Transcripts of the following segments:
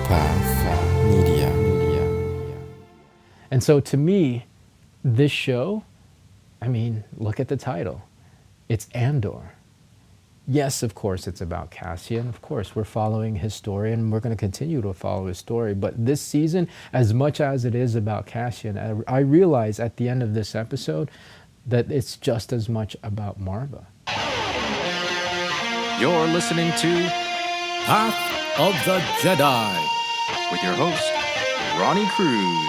Path Media. And so to me, this show, I mean, look at the title. It's Andor. Yes, of course, it's about Cassian. Of course, we're following his story and we're going to continue to follow his story. But this season, as much as it is about Cassian, I realize at the end of this episode that it's just as much about Marva. You're listening to Path of the Jedi with your host, Ronnie Cruz.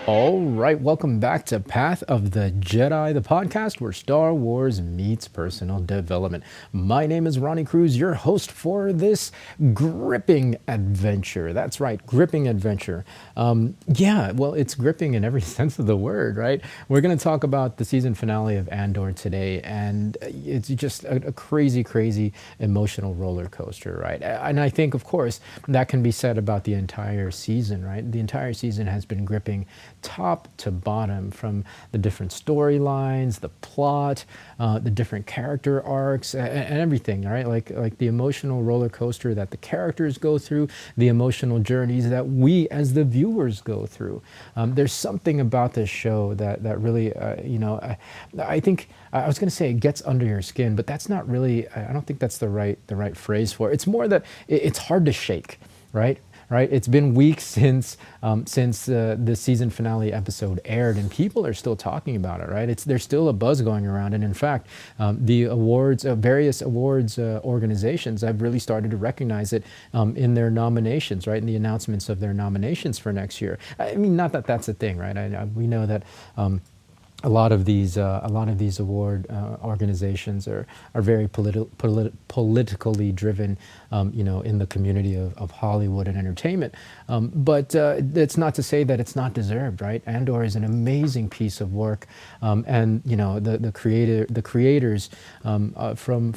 All right, welcome back to Path of the Jedi, the podcast where Star Wars meets personal development. My name is Ronnie Cruz, your host for this gripping adventure. That's right, gripping adventure. Well, it's gripping in every sense of the word, right? We're going to talk about the season finale of Andor today, and it's just a crazy, crazy emotional roller coaster, right? And I think, of course, that can be said about the entire season, right? The entire season has been gripping top to bottom, from the different storylines, the plot, the different character arcs, and everything, right? Like the emotional roller coaster that the characters go through, the emotional journeys that we as the viewers go through. There's something about this show that really, I think, I was going to say it gets under your skin, but that's not really, I don't think that's the right phrase for it. It's more that it's hard to shake, right? Right, it's been weeks since the season finale episode aired, and people are still talking about it. Right, there's still a buzz going around, and in fact, the awards, various awards organizations have really started to recognize it in their nominations. Right, in the announcements of their nominations for next year. I mean, not that that's a thing, right? We know that. A lot of these award organizations are very politically driven, in the community of Hollywood and entertainment. But that's not to say that it's not deserved, right? Andor is an amazing piece of work, and the creators from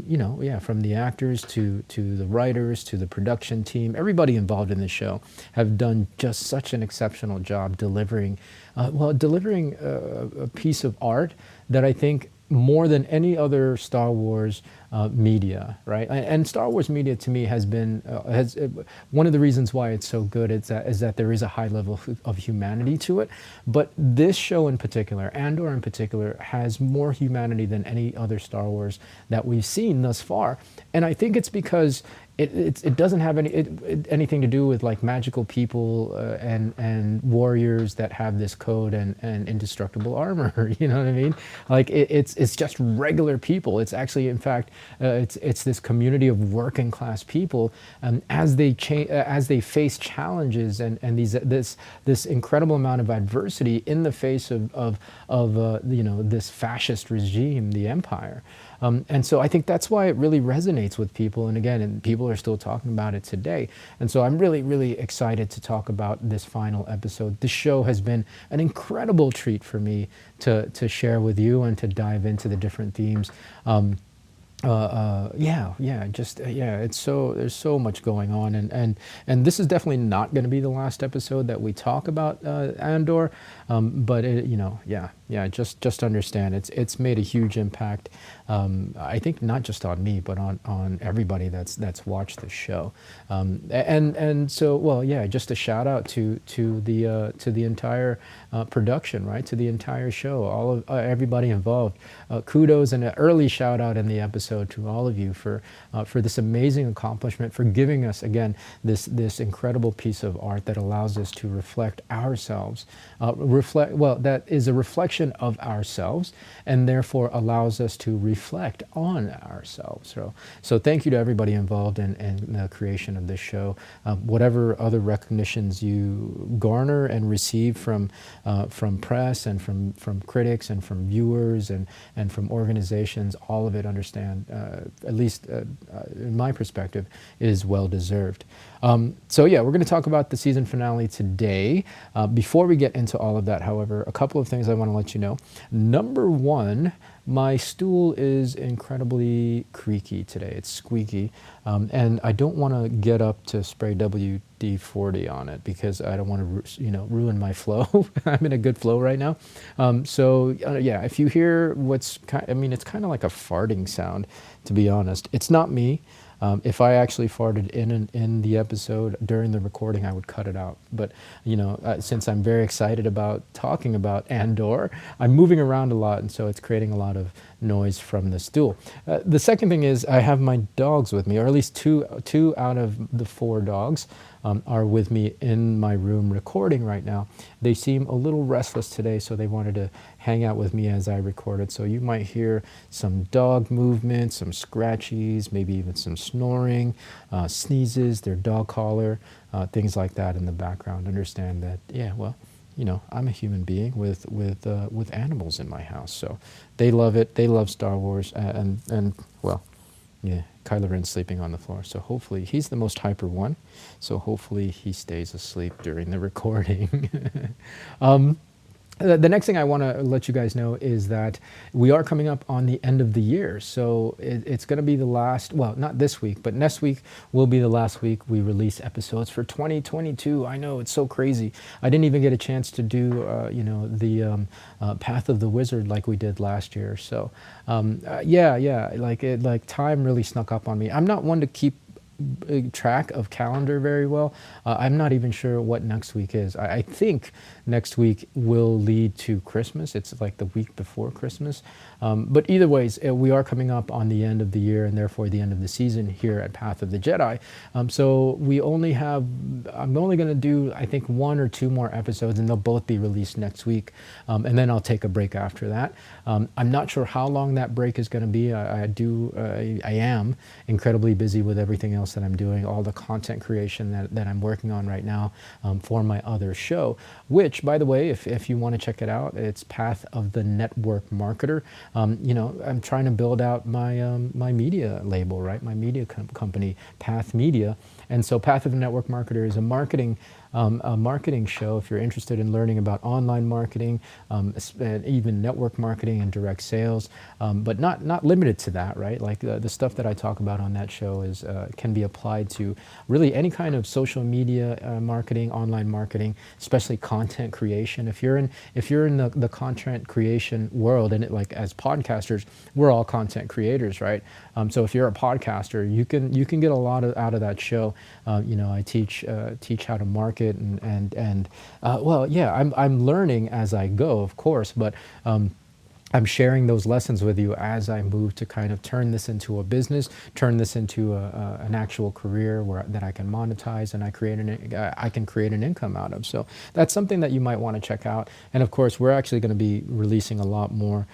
the actors to the writers to the production team, everybody involved in the show have done just such an exceptional job delivering a piece of art that I think more than any other Star Wars media, right? And Star Wars media to me has been one of the reasons why it's so good is that there is a high level of humanity to it. But this show in particular, Andor in particular, has more humanity than any other Star Wars that we've seen thus far. And I think it's because it doesn't have anything to do with like magical people and warriors that have this code and indestructible armor. You know what I mean? Like it's just regular people. It's actually, in fact, it's this community of working class people as they face challenges and this incredible amount of adversity in the face of this fascist regime, the Empire. And so I think that's why it really resonates with people. And again, people are still talking about it today. And so I'm really, really excited to talk about this final episode. This show has been an incredible treat for me to share with you and to dive into the different themes. There's so much going on, and this is definitely not going to be the last episode that we talk about Andor, but just understand it's made a huge impact. I think not just on me, but on everybody that's watched the show, just a shout out to the entire production, right? To the entire show, all of everybody involved. Kudos and an early shout out in the episode to all of you for this amazing accomplishment, for giving us again this incredible piece of art that allows us to reflect ourselves, that is a reflection of ourselves, and therefore allows us to reflect on ourselves. So thank you to everybody involved in the creation of this show. Whatever other recognitions you garner and receive from press and from critics and from viewers and from organizations, all of it, understand, at least in my perspective, is well deserved. We're going to talk about the season finale today. Before we get into all of that, however, a couple of things I want to let you know. Number one, my stool is incredibly creaky today. It's squeaky, and I don't want to get up to spray WD-40 on it because I don't want to, ruin my flow. I'm in a good flow right now. Yeah, if you hear it's kind of like a farting sound, to be honest. It's not me. If I actually farted in the episode during the recording, I would cut it out. But since I'm very excited about talking about Andor, I'm moving around a lot, and so it's creating a lot of noise from the stool. The second thing is I have my dogs with me, or at least two out of the 4 dogs are with me in my room recording right now. They seem a little restless today, so they wanted to hang out with me as I recorded. So you might hear some dog movement, some scratchies, maybe even some snoring, sneezes, their dog collar, things like that in the background. Understand that, I'm a human being with animals in my house, so they love it. They love Star Wars, and Kylo Ren's sleeping on the floor. So hopefully he's the most hyper one. So hopefully he stays asleep during the recording. The next thing I want to let you guys know is that we are coming up on the end of the year. So it's going to be the last, well, not this week, but next week will be the last week we release episodes for 2022. I know, it's so crazy. I didn't even get a chance to do, the Path of the Wizard like we did last year. So, like time really snuck up on me. I'm not one to keep track of calendar very well. I'm not even sure what next week is. I think next week will lead to Christmas. It's like the week before Christmas. But either ways, we are coming up on the end of the year and therefore the end of the season here at Path of the Jedi. So I'm only going to do, I think, 1 or 2 more episodes, and they'll both be released next week. And then I'll take a break after that. I'm not sure how long that break is going to be. I am incredibly busy with everything else that I'm doing, all the content creation that I'm working on right now for my other show, which, by the way, if you want to check it out, it's Path of the Network Marketer. I'm trying to build out my media label, right? My media company, Path Media. And so Path of the Network Marketer is a marketing show if you're interested in learning about online marketing, even network marketing and direct sales, but not limited to that, right? Like the stuff that I talk about on that show can be applied to really any kind of social media marketing, online marketing, especially content creation. If you're in the content creation world, and like as podcasters, we're all content creators, right? So if you're a podcaster, you can get a lot out of that show. I teach how to market I'm learning as I go, of course, but I'm sharing those lessons with you as I move to kind of turn this into a business, turn this into an actual career that I can monetize and I can create an income out of. So that's something that you might want to check out. And of course, we're actually going to be releasing a lot more,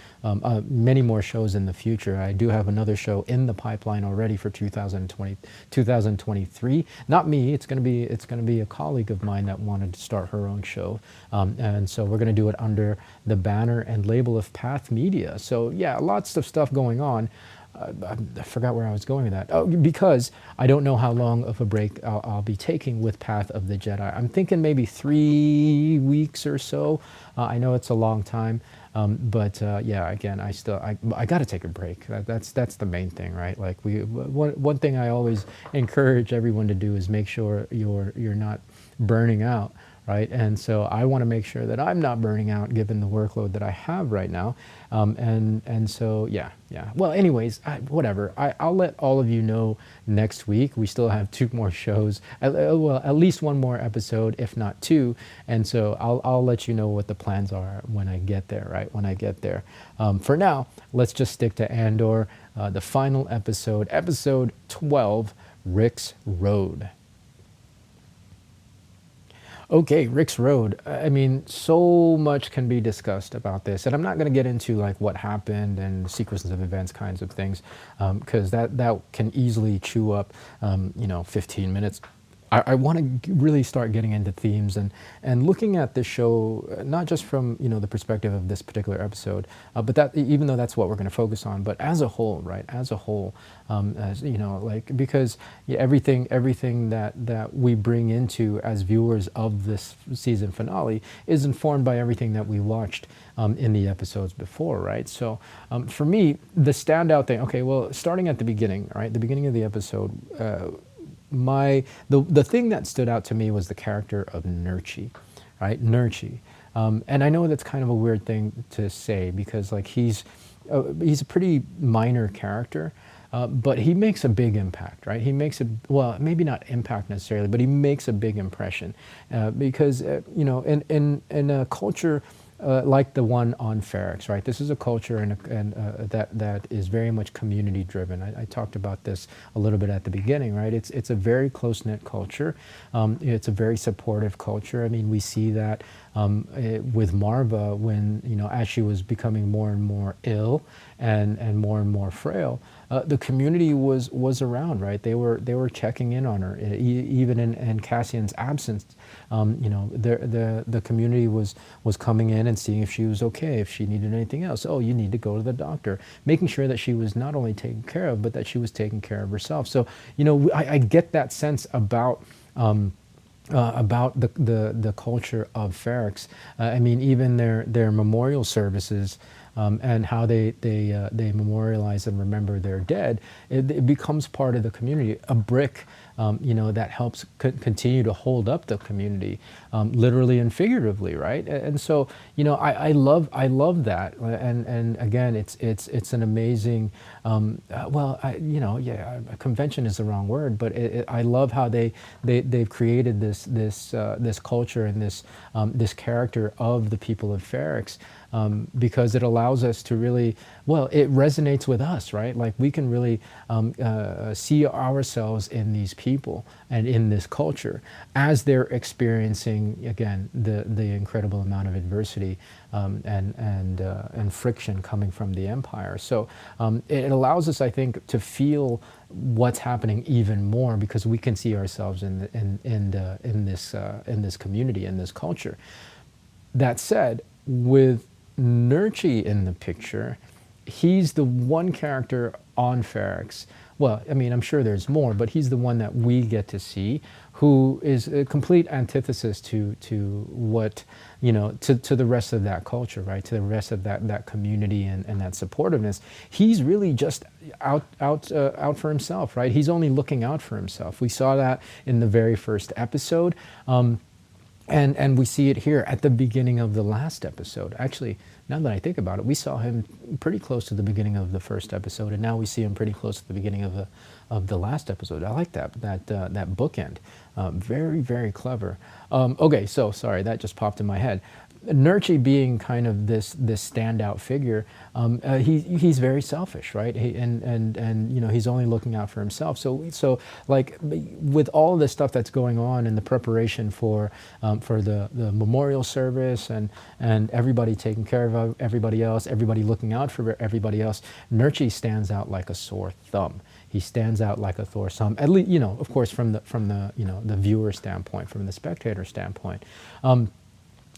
many more shows in the future. I do have another show in the pipeline already for 2023. Not me. It's going to be a colleague of mine that wanted to start her own show, and so we're going to do it under the banner and label of Path Media. So yeah, lots of stuff going on. I forgot where I was going with that. Oh, because I don't know how long of a break I'll be taking with Path of the Jedi. I'm thinking maybe 3 weeks or so. I know it's a long time, but again, I got to take a break. That's the main thing, right? Like one thing I always encourage everyone to do is make sure you're not burning out. Right, and so I want to make sure that I'm not burning out given the workload that I have right now, and so yeah. Well, anyways, whatever. I'll let all of you know next week. We still have 2 more shows, at least 1 more episode, if not 2, and so I'll let you know what the plans are when I get there. Right, when I get there. For now, let's just stick to Andor, the final episode, episode 12, Rix Road. Okay, Rix Road. I mean, so much can be discussed about this, and I'm not going to get into like what happened and sequences of events kinds of things, because that can easily chew up, 15 minutes I want to really start getting into themes and looking at this show, not just from the perspective of this particular episode, but that even though that's what we're going to focus on, but as a whole, right? As a whole, as like because everything that we bring into as viewers of this season finale is informed by everything that we watched in the episodes before, right? So for me, the standout thing. Okay, well, starting at the beginning, right? The beginning of the episode. The thing that stood out to me was the character of Nurchi, right? Nurchi, and I know that's kind of a weird thing to say because like he's a pretty minor character, but he makes a big impact, right? He makes well, maybe not impact necessarily, but he makes a big impression because in a culture. Like the one on Ferrix, right? This is a culture that is very much community driven. I talked about this a little bit at the beginning, right? It's a very close knit culture. It's a very supportive culture. I mean, we see that with Marva when as she was becoming more and more ill and more frail. The community was around, right? They were checking in on her, even in Cassian's absence. The community was coming in and seeing if she was okay, if she needed anything else. Oh, you need to go to the doctor, making sure that she was not only taken care of, but that she was taking care of herself. So I get that sense about the culture of Ferrix. I mean, even their memorial services. And how they memorialize and remember their dead, it becomes part of the community. A brick, that helps continue to hold up the community, literally and figuratively, right? And so, I love that. And again, it's an amazing. Convention is the wrong word, but I love how they've created this culture and this character of the people of Ferrix. Because it allows us to really, it resonates with us, right? Like we can really see ourselves in these people and in this culture as they're experiencing, again, the incredible amount of adversity and friction coming from the Empire. So it allows us, I think, to feel what's happening even more because we can see ourselves in this community, in this culture. That said, with Nurchi in the picture, he's the one character on Ferrix. Well, I mean, I'm sure there's more, but he's the one that we get to see who is a complete antithesis to what, to the rest of that culture, right? To the rest of that community and that supportiveness. He's really just out for himself, right? He's only looking out for himself. We saw that in the very first episode. And we see it here at the beginning of the last episode. Actually, now that I think about it, we saw him pretty close to the beginning of the first episode, and now we see him pretty close to the beginning of the last episode. I like that bookend. Very, very clever. Okay, so sorry, that just popped in my head. Nurchi being kind of this standout figure, he's very selfish, right? And he's only looking out for himself. So like with all this stuff that's going on in the preparation for the memorial service and everybody taking care of everybody else, everybody looking out for everybody else, Nurchi stands out like a sore thumb. He stands out like a sore thumb. At least, of course, from the viewer standpoint, from the spectator standpoint.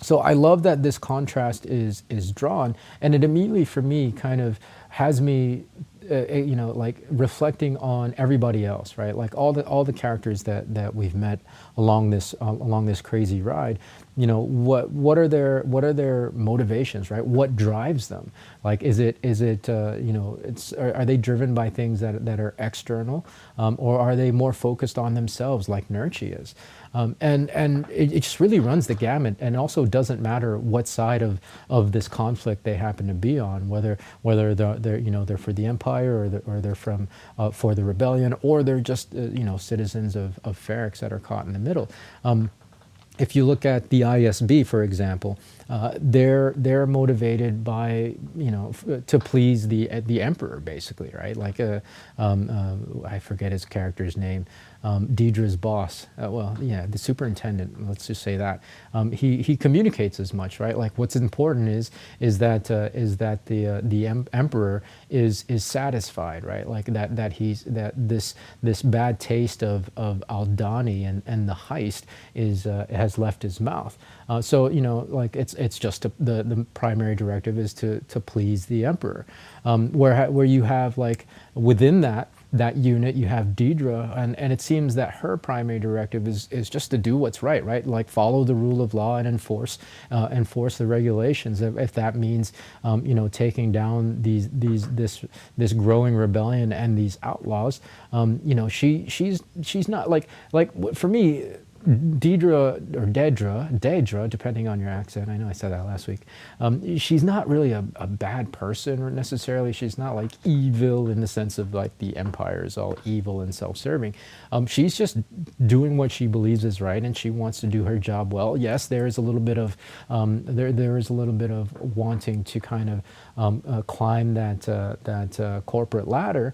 So I love that this contrast is drawn, and it immediately for me kind of has me, like reflecting on everybody else, right? Like all the characters that we've met along this crazy ride. What are their motivations, right? What drives them? Like is it are they driven by things that are external, or are they more focused on themselves, like Nurchi is? And it just really runs the gamut, and also doesn't matter what side of this conflict they happen to be on, whether they're for the Empire or they're from for the rebellion, or they're just citizens of Ferrix that are caught in the middle. if you look at the ISB, for example, they're motivated by, to please the emperor, basically, right? Like I forget his character's name, Deidre's boss. Well, yeah, the superintendent. Let's just say that he communicates as much, right? Like what's important is that the emperor is satisfied, right? Like that this bad taste of Aldani and the heist has left his mouth. So like it's just the primary directive is to please the emperor, where you have like within that unit you have Deidre, and it seems that her primary directive is just to do what's right, like follow the rule of law and enforce the regulations. If that means taking down this growing rebellion and these outlaws, she's not like for me. Deidre or Dedra, depending on your accent. I know I said that last week. She's not really a bad person or necessarily. She's not like evil in the sense of like the empire is all evil and self-serving. She's just doing what she believes is right, and she wants to do her job well. Yes, there is a little bit of there is a little bit of wanting to kind of climb that corporate ladder.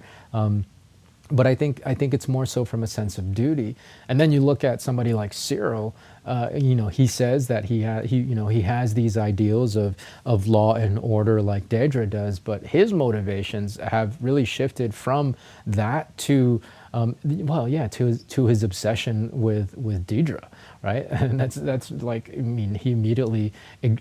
But I think it's more so from a sense of duty. And then you look at somebody like Cyril. He says that he has these ideals of law and order like Dedra does, but his motivations have really shifted from that to to his obsession with Deidre, right? And that's like, I mean, he immediately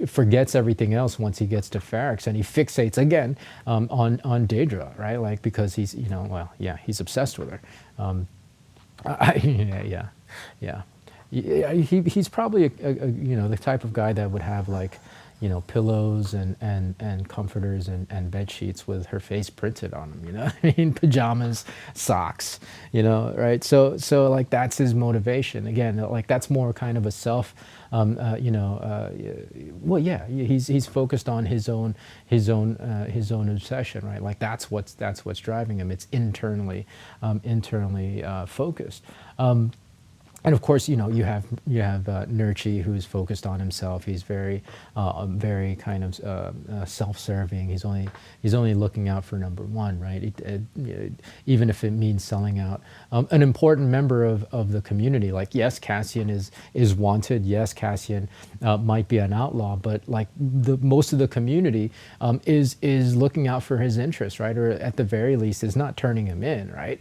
forgets everything else once he gets to Ferrix, and he fixates again on Deidre, right? Like because he's he's obsessed with her. He's probably the type of guy that would have like pillows and comforters and bed sheets with her face printed on them, I mean, pajamas, socks, right? So like that's his motivation. Again, like that's more kind of a self, he's focused on his own obsession, right? Like that's what's driving him. It's internally focused. And of course, you have Nurchi, who's focused on himself. He's very kind of self-serving. He's only looking out for number one, right? Even if it means selling out an important member of the community. Like, yes, Cassian is wanted. Yes, Cassian might be an outlaw, but like most of the community is looking out for his interests, right? Or at the very least, is not turning him in, right?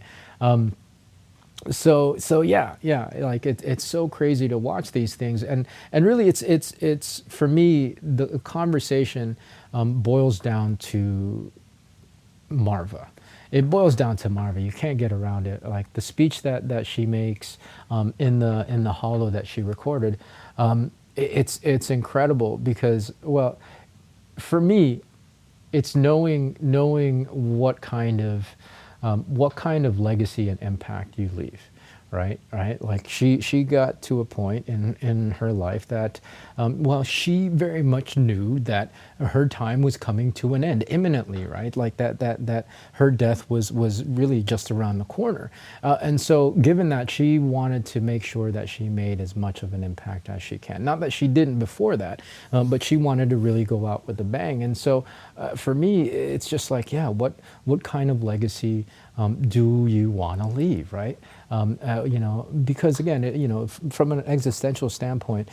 So yeah, like it's so crazy to watch these things, and really it's for me the conversation boils down to Marva. It boils down to Marva. You can't get around it. Like the speech that she makes in the holo that she recorded, it's incredible because, well, for me, it's knowing what kind of legacy and impact you leave, right? Like she got to a point in her life that, she very much knew that her time was coming to an end imminently, right? Like that her death was really just around the corner, and so given that, she wanted to make sure that she made as much of an impact as she can. Not that she didn't before that, but she wanted to really go out with a bang. And so for me, it's just like, what kind of legacy do you want to leave, right? Because again, from an existential standpoint,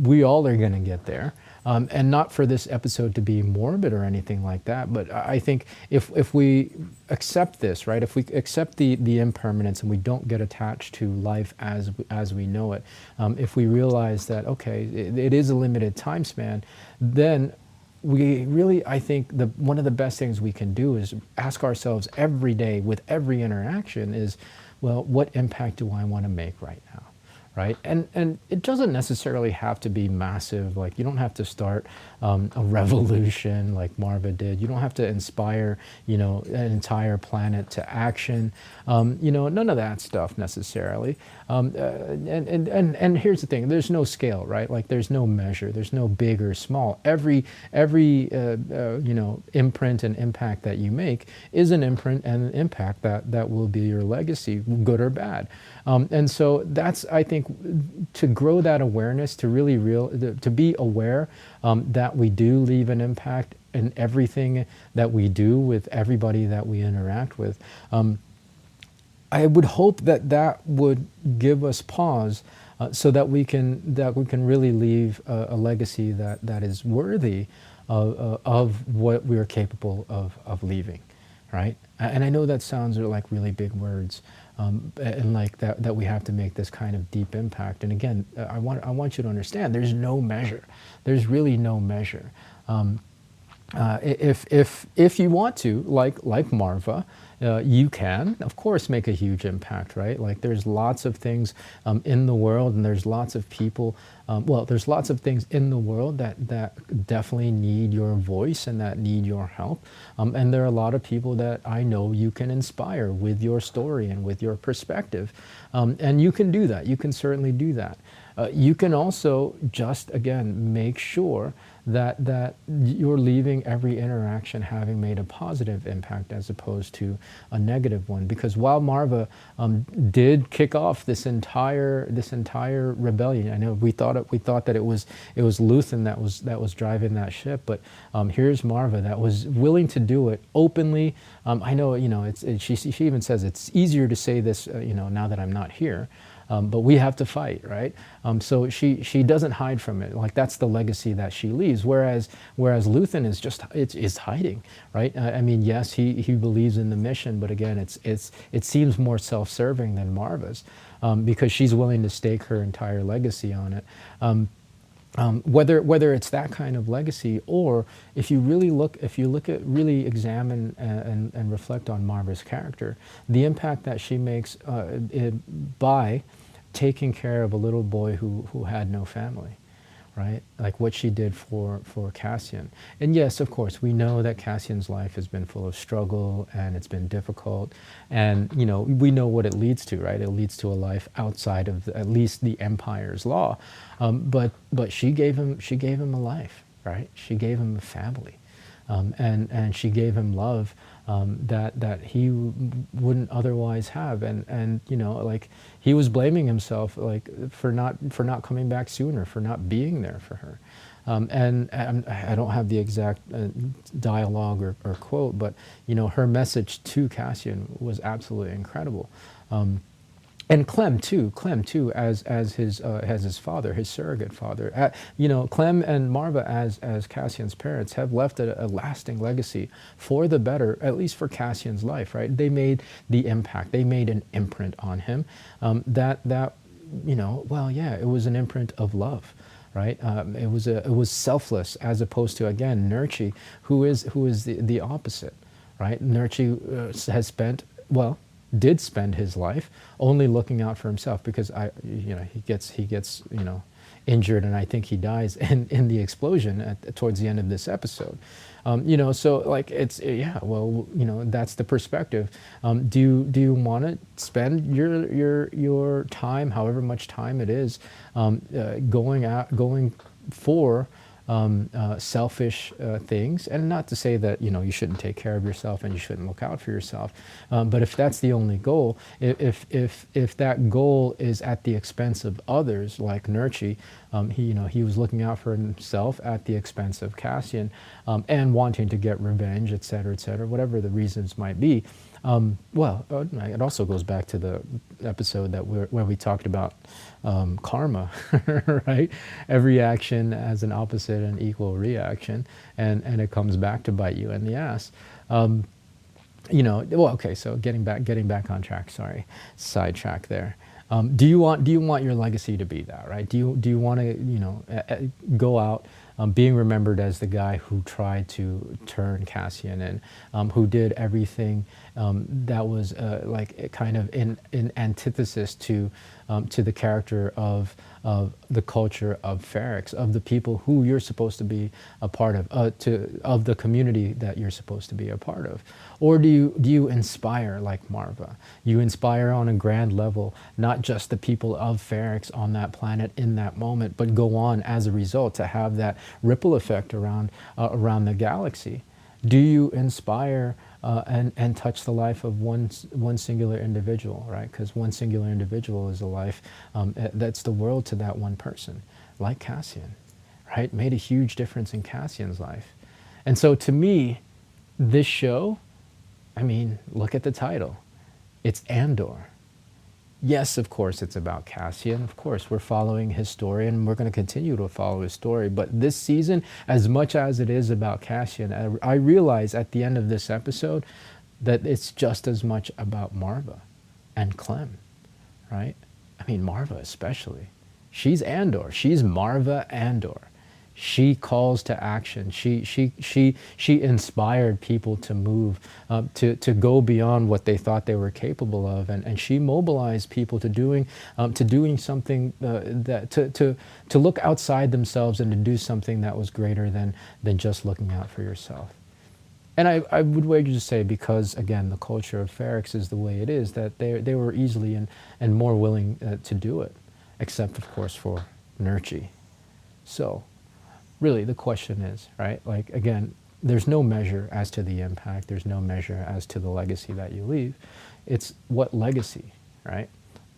we all are going to get there. And not for this episode to be morbid or anything like that, but I think if we accept this, right, if we accept the impermanence and we don't get attached to life as we know it, if we realize that, okay, it is a limited time span, then we really, I think one of the best things we can do is ask ourselves every day with every interaction is, well, what impact do I want to make right now? Right? And it doesn't necessarily have to be massive. Like, you don't have to start a revolution like Marva did. You don't have to inspire, an entire planet to action. None of that stuff necessarily. And here's the thing: there's no scale, right? Like, there's no measure. There's no big or small. Every imprint and impact that you make is an imprint and an impact that will be your legacy, good or bad. And so that's, I think, to grow that awareness, to really to be aware that we do leave an impact in everything that we do with everybody that we interact with. I would hope that that would give us pause, so that we can really leave a legacy that is worthy of what we are capable of leaving, right? And I know that sounds like really big words, and like that we have to make this kind of deep impact. And again, I want you to understand, there's no measure. There's really no measure. If you want to, like Marva, you can, of course, make a huge impact, right? Like there's lots of things in the world, and there's lots of people. Well, there's lots of things in the world that definitely need your voice and that need your help. And there are a lot of people that I know you can inspire with your story and with your perspective. And you can do that. You can certainly do that. You can also just, again, make sure that you're leaving every interaction having made a positive impact as opposed to a negative one. Because while Marva did kick off this entire rebellion, I know we thought that it was Luthen that was driving that ship, but here's Marva that was willing to do it openly. I know, she even says it's easier to say this, now that I'm not here. But we have to fight, right? So she doesn't hide from it. Like that's the legacy that she leaves. Whereas Luthen is hiding, right? I mean, yes, he believes in the mission, but again, it seems more self-serving than Marva's, because she's willing to stake her entire legacy on it. Whether it's that kind of legacy, or if you really examine and reflect on Marva's character, the impact that she makes by taking care of a little boy who had no family, right? Like what she did for Cassian. And yes, of course, we know that Cassian's life has been full of struggle and it's been difficult, and we know what it leads to, right? It leads to a life outside of at least the Empire's law. But she gave him a life, right? She gave him a family, and she gave him love that he wouldn't otherwise have. And like he was blaming himself like for not coming back sooner, for not being there for her. And I don't have the exact dialogue or quote, but her message to Cassian was absolutely incredible. And Clem too, as his father, his surrogate father. Clem and Marva as Cassian's parents have left a lasting legacy for the better, at least for Cassian's life, right? They made the impact. They made an imprint on him. It was an imprint of love, right? It was selfless, as opposed to, again, Nurchi, who is the opposite, right? Nurchi did spend his life only looking out for himself, because he gets injured, and I think he dies in the explosion towards the end of this episode. So like that's the perspective. Do you want to spend your time, however much time it is, going for selfish things? And not to say that you shouldn't take care of yourself and you shouldn't look out for yourself, but if that's the only goal, if that goal is at the expense of others, like Nurchi, he was looking out for himself at the expense of Cassian, and wanting to get revenge, etc., whatever the reasons might be. It also goes back to the episode where we talked about karma, right? Every action has an opposite and equal reaction, and it comes back to bite you in the ass. So getting back on track. Sorry, sidetrack there. Do you want your legacy to be that, right? Do you want to go out being remembered as the guy who tried to turn Cassian in, who did everything that was kind of in antithesis to the character of the culture of Ferrix, of the people who you're supposed to be a part of, of the community that you're supposed to be a part of? Or do you inspire like Marva? You inspire on a grand level, not just the people of Ferrix on that planet in that moment, but go on as a result to have that ripple effect around the galaxy. Do you inspire and touch the life of one singular individual, right? Because one singular individual is a life that's the world to that one person, like Cassian, right? Made a huge difference in Cassian's life. And so to me, this show, I mean, look at the title. It's Andor. Yes, of course, it's about Cassian. Of course, we're following his story, and we're going to continue to follow his story. But this season, as much as it is about Cassian, I realize at the end of this episode that it's just as much about Marva and Clem, right? I mean, Marva especially. She's Andor. She's Marva Andor. She calls to action. She inspired people to move, to go beyond what they thought they were capable of, and she mobilized people to doing something to look outside themselves and to do something that was greater than just looking out for yourself. And I would wager to say, because again the culture of Ferrix is the way it is, that they were easily and more willing to do it, except of course for Nurchi. So really, the question is, right, like, again, there's no measure as to the impact. There's no measure as to the legacy that you leave. It's what legacy, right?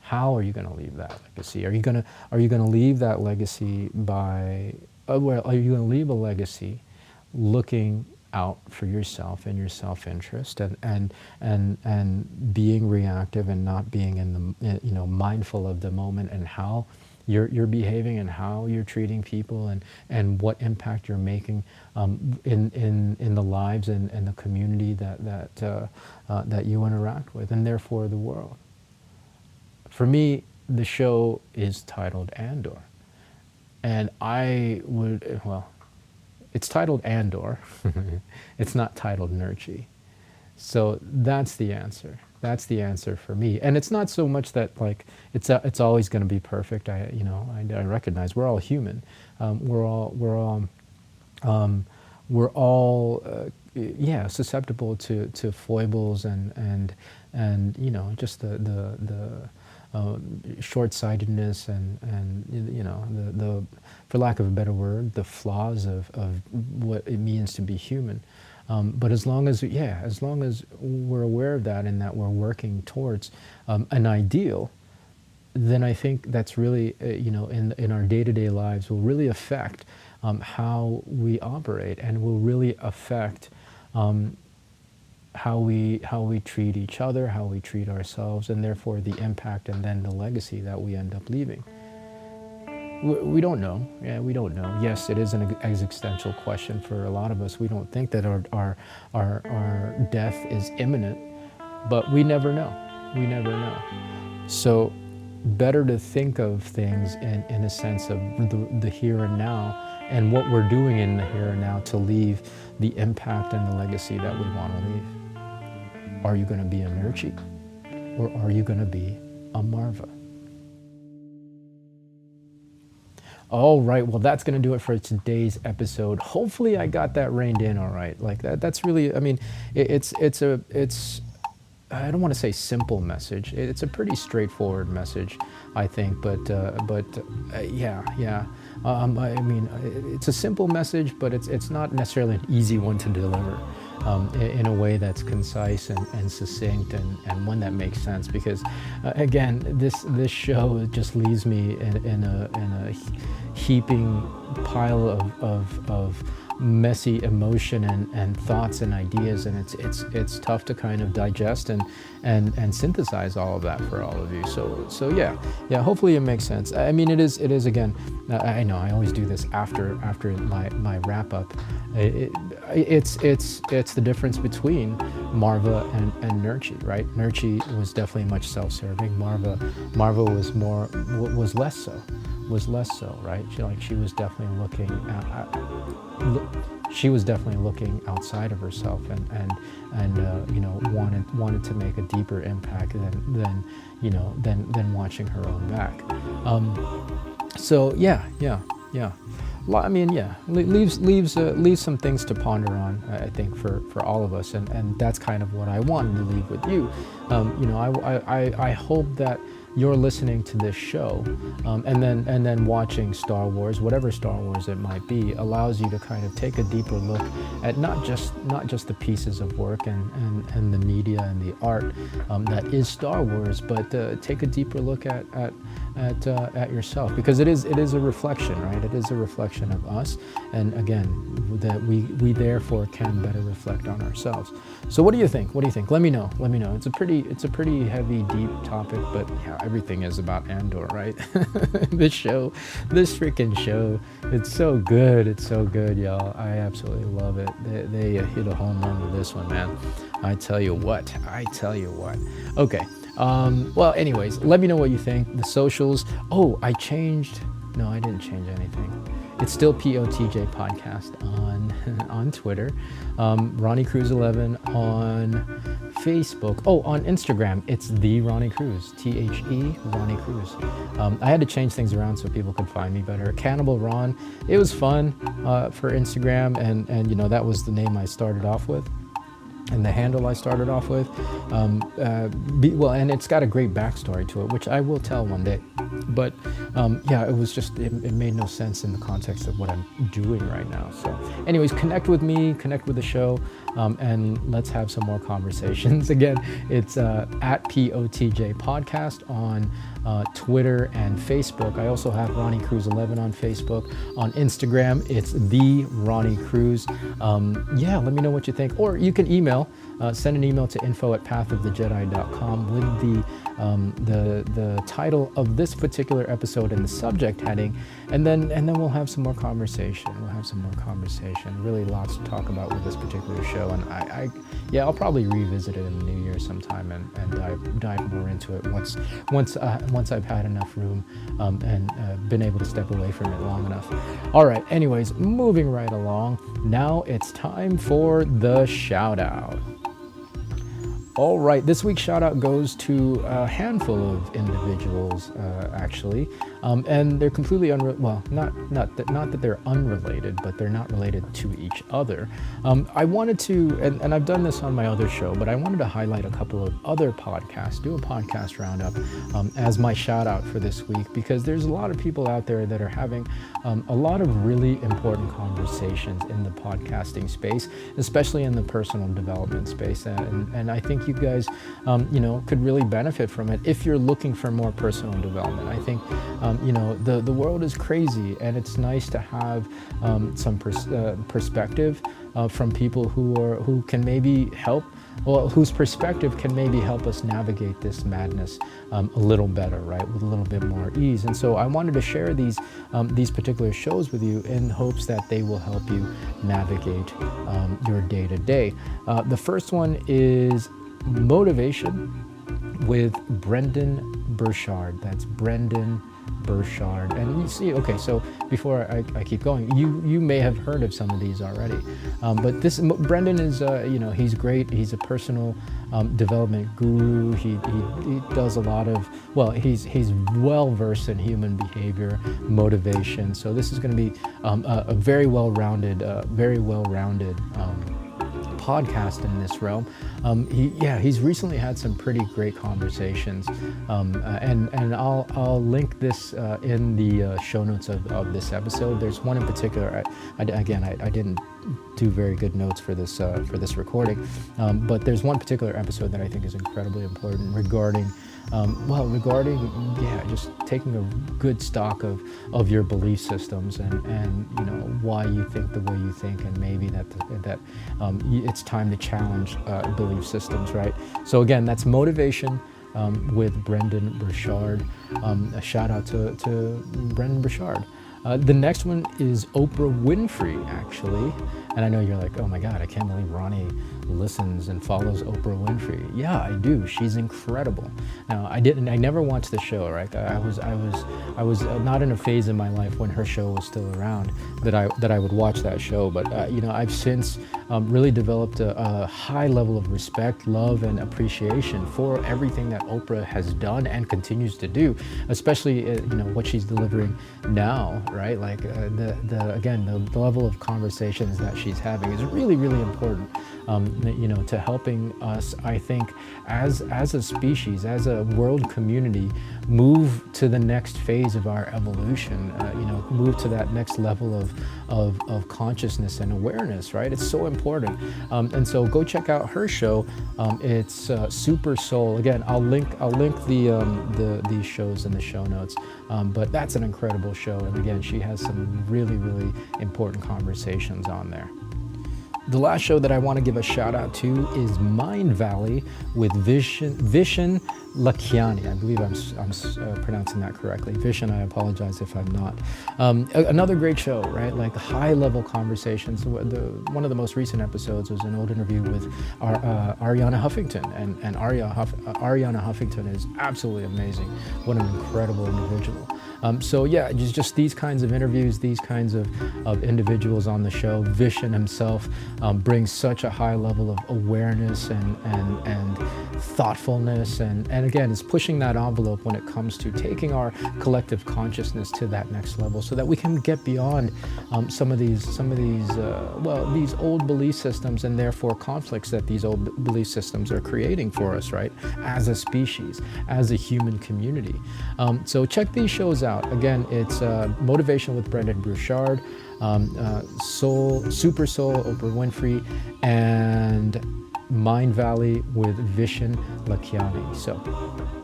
How are you going to leave that legacy? Are you going to leave that legacy by, well, are you going to leave a legacy looking out for yourself and your self-interest and being reactive and not being in the, mindful of the moment and how you're behaving and how you're treating people and what impact you're making in the lives and the community that you interact with, and therefore the world. For me, the show is titled Andor, and it's titled Andor. It's not titled Nurchi. So that's the answer. That's the answer for me. And it's not so much that like it's always going to be perfect. I recognize we're all human. We're all susceptible to foibles and just the short-sightedness and the for lack of a better word, the flaws of what it means to be human. But as long as we're aware of that and that we're working towards an ideal, then I think that's really, in our day-to-day lives will really affect how we operate and will really affect how we treat each other, how we treat ourselves, and therefore the impact and then the legacy that we end up leaving. We don't know. Yeah, we don't know. Yes, it is an existential question for a lot of us. We don't think that our death is imminent, but we never know. We never know. So better to think of things in a sense of the here and now and what we're doing in the here and now to leave the impact and the legacy that we want to leave. Are you going to be a Nurchi, or are you going to be a Marva? All right, well, that's going to do it for today's episode. Hopefully I got that reined in all right. Like that's really, I mean, it's I don't want to say simple message. It's a pretty straightforward message, I think, but yeah. I mean, it's a simple message, but it's not necessarily an easy one to deliver in a way that's concise and succinct and one that makes sense. Because again, this show just leaves me in a heaping pile of messy emotion and thoughts and ideas, and it's tough to kind of digest and synthesize all of that for all of you. So yeah. Hopefully it makes sense. I mean, it is again. I know I always do this after my wrap up. It's the difference between Marva and Nurchi, right? Nurchi was definitely much self-serving. Marva was less so, right? She was definitely looking she was definitely looking outside of herself and wanted to make a deeper impact than watching her own back. So yeah. I mean, yeah, leaves some things to ponder on, I think, for all of us, and that's kind of what I wanted to leave with you. I hope that you're listening to this show, and then watching Star Wars, whatever Star Wars it might be, allows you to kind of take a deeper look at not just the pieces of work and the media and the art that is Star Wars, but take a deeper look at yourself, because it is a reflection, right? It is a reflection of us, and again, that we therefore can better reflect on ourselves. So what do you think? Let me know. It's a pretty heavy, deep topic, but yeah, everything is about Andor, right? this freaking show, it's so good, y'all. I absolutely love it. They hit a home run with this one, man. I tell you what. Okay. Well, anyways, let me know what you think. The socials. Oh, I didn't change anything. It's still POTJ Podcast on Twitter. Ronnie Cruz 11 on Facebook. Oh, on Instagram, it's the Ronnie Cruz. THE Ronnie Cruz. I had to change things around so people could find me better. Cannibal Ron. It was fun for Instagram, and that was the name I started off with. And the handle I started off with, and it's got a great backstory to it, which I will tell one day. But it was just, it made no sense in the context of what I'm doing right now. So anyways, connect with me, connect with the show, and let's have some more conversations. Again, it's at POTJ Podcast on Twitter and Facebook. I also have Ronnie Cruz 11 on Facebook. On Instagram, it's the Ronnie Cruz. Let me know what you think, or you can send an email to info@pathofthejedi.com with the title of this particular episode and the subject heading, and then we'll have some more conversation. Really lots to talk about with this particular show, and I'll probably revisit it in the new year sometime and dive more into it once I've had enough room and been able to step away from it long enough. All right, anyways, moving right along. Now it's time for the shout out. All right, this week's shout out goes to a handful of individuals, actually, and they're completely not that they're unrelated, but they're not related to each other. I wanted to, and I've done this on my other show, but I wanted to highlight a couple of other podcasts, do a podcast roundup as my shout out for this week, because there's a lot of people out there that are having a lot of really important conversations in the podcasting space, especially in the personal development space, and I think you guys, could really benefit from it if you're looking for more personal development. I think, the world is crazy, and it's nice to have some perspective from people who can maybe help, whose perspective can maybe help us navigate this madness a little better, right, with a little bit more ease. And so I wanted to share these particular shows with you in hopes that they will help you navigate your day-to-day. The first one is Motivation with Brendan Burchard. That's Brendan Burchard. And you see, okay, so before I keep going, you may have heard of some of these already, but this Brendan is he's great. He's a personal development guru. He does a lot of, he's well versed in human behavior, motivation. So this is going to be a very well-rounded podcast in this realm. He's recently had some pretty great conversations, and I'll link this in the show notes of this episode. There's one in particular. I didn't do very good notes for this recording, but there's one particular episode that I think is incredibly important regarding just taking a good stock of your belief systems and why you think the way you think, and maybe that it's time to challenge belief systems, right? So again, that's Motivation with Brendan Burchard. A shout out to Brendan Burchard. The next one is Oprah Winfrey, actually. And I know you're like, oh my God, I can't believe Ronnie listens and follows Oprah Winfrey. Yeah, I do. She's incredible. Now, I never watched the show, right? I was not in a phase in my life when her show was still around that I would watch that show. But I've since really developed a high level of respect, love, and appreciation for everything that Oprah has done and continues to do, especially what she's delivering now, right? Like the level of conversations that she's having is really, really important. to helping us, I think, as a species, as a world community, move to the next phase of our evolution, move to that next level of consciousness and awareness, right? It's so important. And so go check out her show. It's Super Soul. Again, I'll link these shows in the show notes. But that's an incredible show. And again, she has some really, really important conversations on there. The last show that I want to give a shout out to is Mind Valley with Vishen Lakiani. I believe I'm pronouncing that correctly. Vishen, I apologize if I'm not. Another great show, right? Like high-level conversations. One of the most recent episodes was an old interview with Ariana Huffington, and Ariana Huffington is absolutely amazing. What an incredible individual. So yeah, just these kinds of interviews, these kinds of individuals on the show. Vishen himself brings such a high level of awareness and thoughtfulness, and again, is pushing that envelope when it comes to taking our collective consciousness to that next level, so that we can get beyond some of these old belief systems, and therefore conflicts that these old belief systems are creating for us, right? As a species, as a human community. So check these shows out. Again, it's Motivation with Brendon Burchard, Super Soul, Oprah Winfrey, and Mind Valley with Vishen Lakiani. So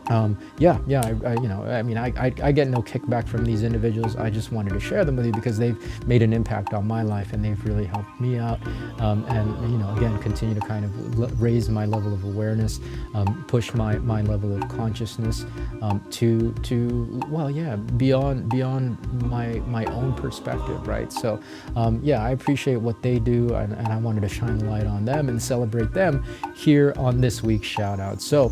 I get no kickback from these individuals. I just wanted to share them with you because they've made an impact on my life, and they've really helped me out, again, continue to kind of raise my level of awareness, push my level of consciousness beyond my own perspective, right? So I appreciate what they do, and I wanted to shine the light on them and celebrate them here on this week's shout out. So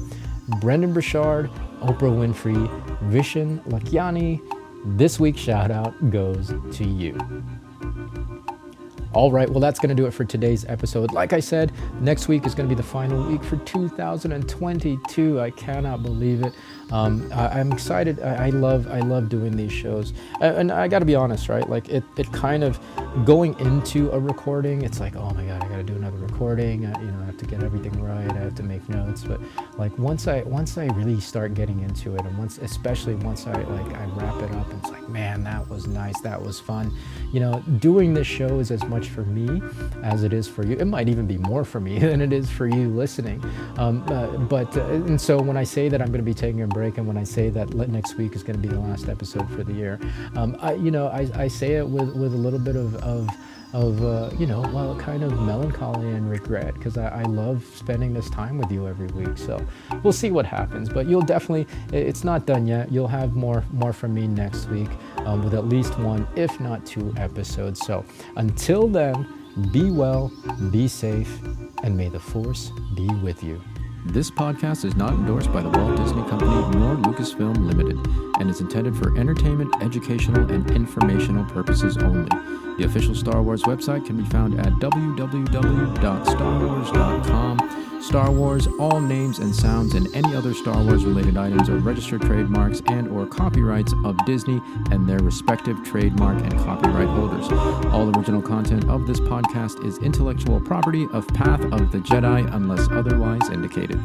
Brendon Burchard, Oprah Winfrey, Vishen Lakiani, this week's shout out goes to you. All right, well, that's going to do it for today's episode. Like I said, next week is going to be the final week for 2022. I cannot believe it. I'm excited. I love doing these shows. And I got to be honest, right? Like it kind of going into a recording, it's like, oh my God, I got to do another recording. I have to get everything right. I have to make notes. But like once I really start getting into it, and especially once I wrap it up, and it's like, man, that was nice. That was fun. Doing this show is as much for me as it is for you. It might even be more for me than it is for you listening. And so when I say that I'm going to be taking a break, and when I say that next week is going to be the last episode for the year, I say it with a little bit of kind of melancholy and regret, because I love spending this time with you every week. So we'll see what happens, but you'll definitely, it's not done yet. You'll have more from me next week, with at least one, if not two episodes. So until then, be well, be safe, and may the force be with you. This podcast is not endorsed by the Walt Disney Company nor Lucasfilm Limited, and is intended for entertainment, educational, and informational purposes only. The official Star Wars website can be found at www.starwars.com. Star Wars, all names and sounds and any other Star Wars related items are registered trademarks and or copyrights of Disney and their respective trademark and copyright holders. All original content of this podcast is intellectual property of Path of the Jedi unless otherwise indicated.